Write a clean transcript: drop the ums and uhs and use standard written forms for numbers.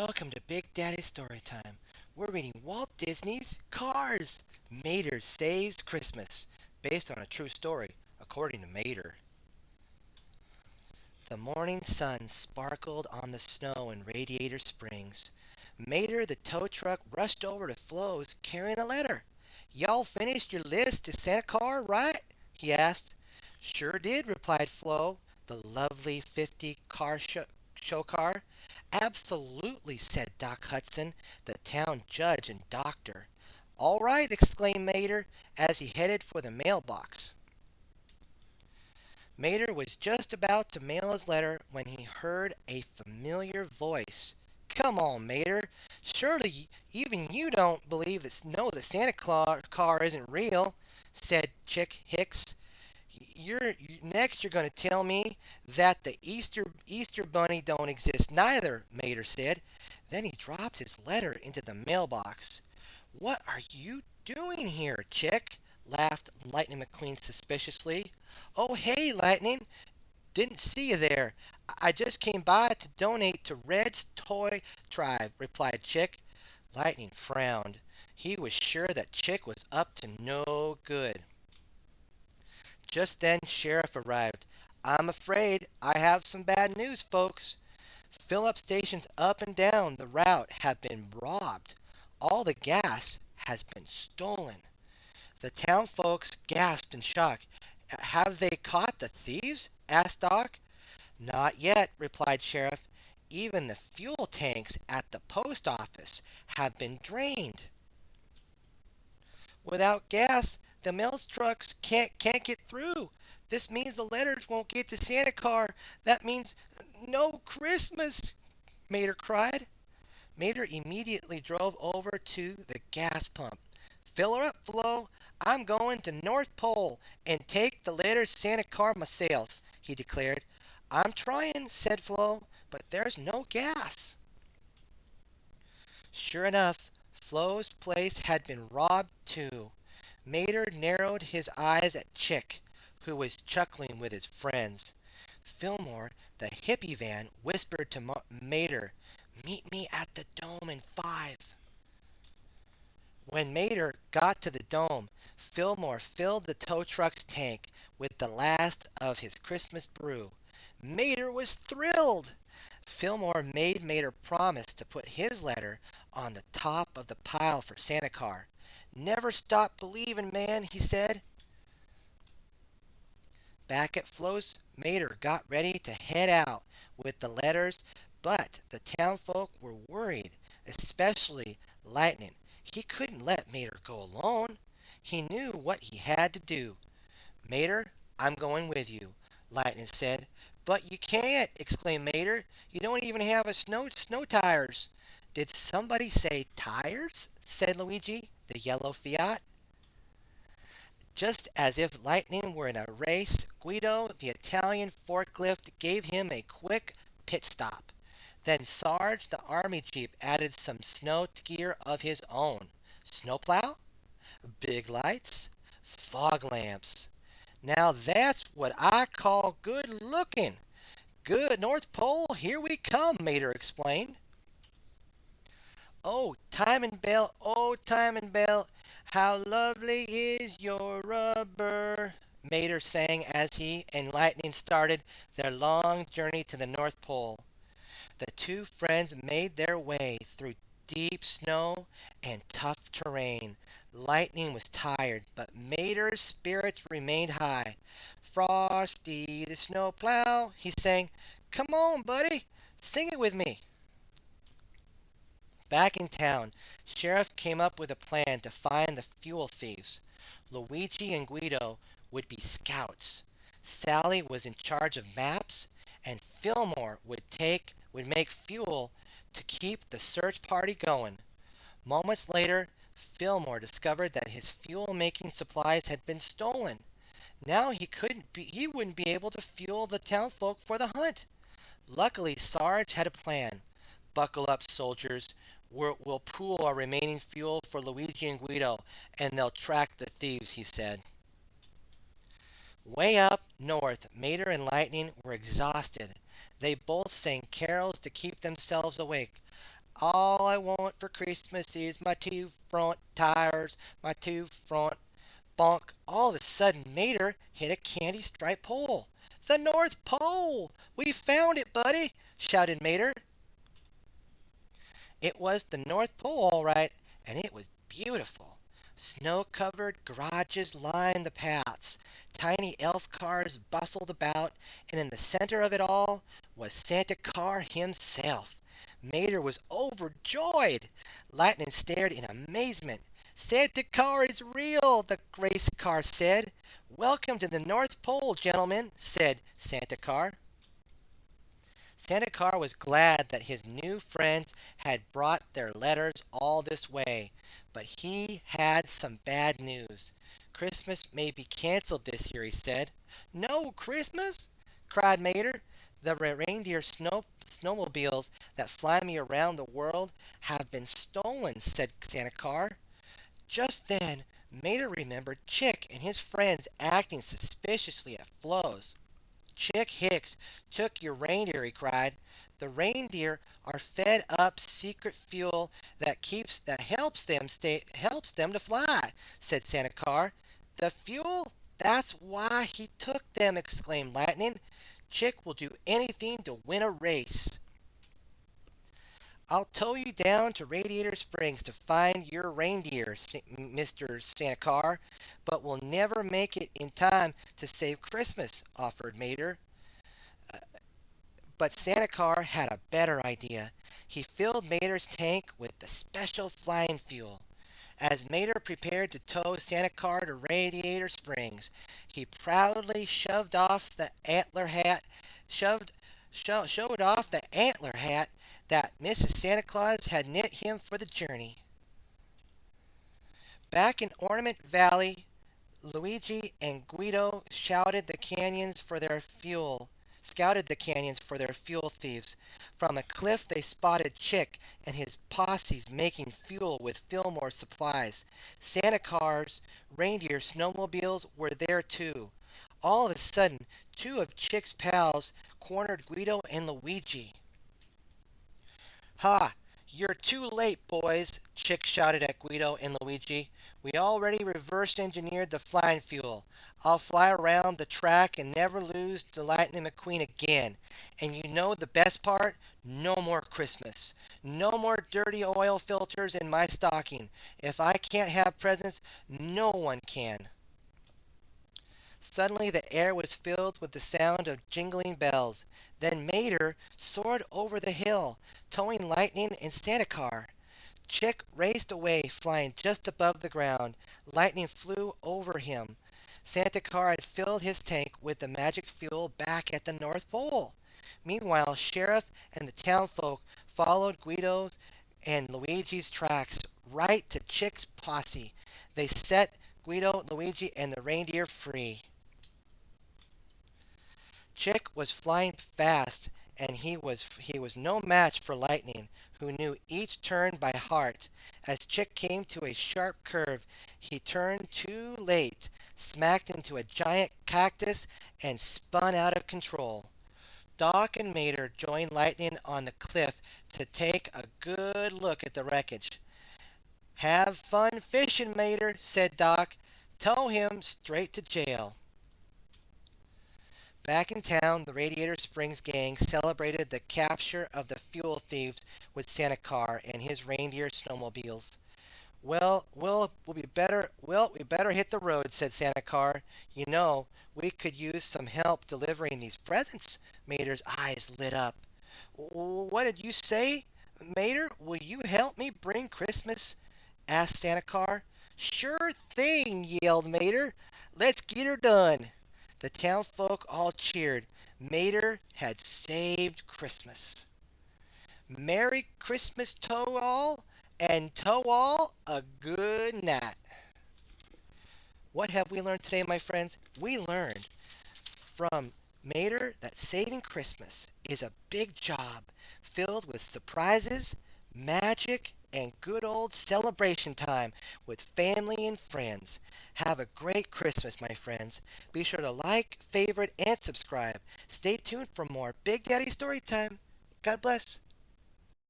Welcome to Big Daddy Storytime. We're reading Walt Disney's Cars, Mater Saves Christmas, based on a true story, according to Mater. The morning sun sparkled on the snow in Radiator Springs. Mater, the tow truck, rushed over to Flo's carrying a letter. Y'all finished your list to Santa Car, right? He asked. Sure did, replied Flo, the lovely 50 car show car. Absolutely, said Doc Hudson, the town judge and doctor. All right, exclaimed Mater as he headed for the mailbox. Mater was just about to mail his letter when he heard a familiar voice. Come on, Mater. Surely even you don't believe that the Santa Claus car isn't real, said Chick Hicks. You're going to tell me that the Easter bunny don't exist neither, Mater said. Then he dropped his letter into the mailbox. What are you doing here, Chick? Laughed Lightning McQueen suspiciously. Oh, hey, Lightning. Didn't see you there. I just came by to donate to Red's Toy Tribe, replied Chick. Lightning frowned. He was sure that Chick was up to no good. Just then, Sheriff arrived. I'm afraid I have some bad news, folks. Fill-up stations up and down the route have been robbed. All the gas has been stolen. The town folks gasped in shock. Have they caught the thieves? Asked Doc. Not yet, replied Sheriff. Even the fuel tanks at the post office have been drained. Without gas, the mail trucks can't get through. This means the letters won't get to Santa Car. That means no Christmas, Mater cried. Mater immediately drove over to the gas pump. Fill her up, Flo. I'm going to North Pole and take the letters Santa Car myself, he declared. I'm trying, said Flo, but there's no gas. Sure enough, Flo's place had been robbed too. Mater narrowed his eyes at Chick, who was chuckling with his friends. Fillmore, the hippie van, whispered to Mater, Meet me at the dome in 5. When Mater got to the dome, Fillmore filled the tow truck's tank with the last of his Christmas brew. Mater was thrilled. Fillmore made Mater promise to put his letter on the top of the pile for Santa Car. Never stop believing, man, he said. Back at Flo's, Mater got ready to head out with the letters, but the townfolk were worried, especially Lightning. He couldn't let Mater go alone. He knew what he had to do. Mater, I'm going with you, Lightning said. But you can't, exclaimed Mater. You don't even have a snow tires. Did somebody say tires? Said Luigi, the yellow Fiat. Just as if Lightning were in a race, Guido, the Italian forklift, gave him a quick pit stop. Then Sarge, the army jeep, added some snow gear of his own. Snowplow, big lights, fog lamps. Now that's what I call good looking. Good North Pole, here we come, Mater explained. Oh, Timon Bell, how lovely is your rubber, Mater sang as he and Lightning started their long journey to the North Pole. The two friends made their way through deep snow and tough terrain. Lightning was tired, but Mater's spirits remained high. Frosty the snowplow, he sang. Come on, buddy, sing it with me. Back in town, Sheriff came up with a plan to find the fuel thieves. Luigi and Guido would be scouts. Sally was in charge of maps, and Fillmore would make fuel to keep the search party going. Moments later, Fillmore discovered that his fuel-making supplies had been stolen. Now he wouldn't be able to fuel the townfolk for the hunt. Luckily, Sarge had a plan. Buckle up, soldiers. We'll pool our remaining fuel for Luigi and Guido, and they'll track the thieves, he said. Way up north, Mater and Lightning were exhausted. They both sang carols to keep themselves awake. All I want for Christmas is my two front tires, my two front bonk. All of a sudden, Mater hit a candy striped pole. The North Pole! We found it, buddy! Shouted Mater. It was the North Pole, all right, and it was beautiful. Snow covered garages lined the paths. Tiny elf cars bustled about, and in the center of it all was Santa Car himself. Mater was overjoyed. Lightning stared in amazement. Santa Car is real, the race car said. Welcome to the North Pole, gentlemen, said Santa Car. Santa Car was glad that his new friends had brought their letters all this way, but he had some bad news. Christmas may be canceled this year, he said. No Christmas? Cried Mater. The reindeer snowmobiles that fly me around the world have been stolen, said Santa Car. Just then, Mater remembered Chick and his friends acting suspiciously at Flo's. Chick Hicks took your reindeer, he cried. The reindeer are fed up secret fuel that helps them to fly, said Santa Car. The fuel? That's why he took them, exclaimed Lightning. Chick will do anything to win a race. I'll tow you down to Radiator Springs to find your reindeer, Mr. Santa Car, but we'll never make it in time to save Christmas, offered Mater. But Santa Car had a better idea. He filled Mater's tank with the special flying fuel. As Mater prepared to tow Santa Car to Radiator Springs, he proudly shoved, showed off the antler hat that Mrs. Santa Claus had knit him for the journey. Back in Ornament Valley, Luigi and Guido scouted the canyons for their fuel thieves. From a cliff they spotted Chick and his posses making fuel with Fillmore supplies. Santa Cars, reindeer snowmobiles were there too. All of a sudden, two of Chick's pals cornered Guido and Luigi. Ha! You're too late, boys, Chick shouted at Guido and Luigi. We already reverse engineered the flying fuel. I'll fly around the track and never lose to Lightning McQueen again. And you know the best part? No more Christmas. No more dirty oil filters in my stocking. If I can't have presents, no one can. Suddenly the air was filled with the sound of jingling bells. Then Mater soared over the hill, towing Lightning and Santa Car. Chick raced away, flying just above the ground. Lightning flew over him. Santa Car had filled his tank with the magic fuel back at the North Pole. Meanwhile, Sheriff and the townfolk followed Guido's and Luigi's tracks right to Chick's posse. They set Guido, Luigi, and the reindeer free. Chick was flying fast, and he was no match for Lightning, who knew each turn by heart. As Chick came to a sharp curve, he turned too late, smacked into a giant cactus, and spun out of control. Doc and Mater joined Lightning on the cliff to take a good look at the wreckage. Have fun fishing, Mater, said Doc. Tow him straight to jail. Back in town, the Radiator Springs gang celebrated the capture of the fuel thieves with Santa Car and his reindeer snowmobiles. We better hit the road, said Santa Car. You know, we could use some help delivering these presents. Mater's eyes lit up. What did you say, Mater? Will you help me bring Christmas? Asked Santa Car. Sure thing, yelled Mater. Let's get her done. The townfolk all cheered. Mater had saved Christmas. Merry Christmas to all, and to all a good night. What have we learned today, my friends? We learned from Mater that saving Christmas is a big job filled with surprises, magic, and good old celebration time with family and friends. Have a great Christmas, my friends. Be sure to like, favorite, and subscribe. Stay tuned for more Big Daddy Story Time. God bless.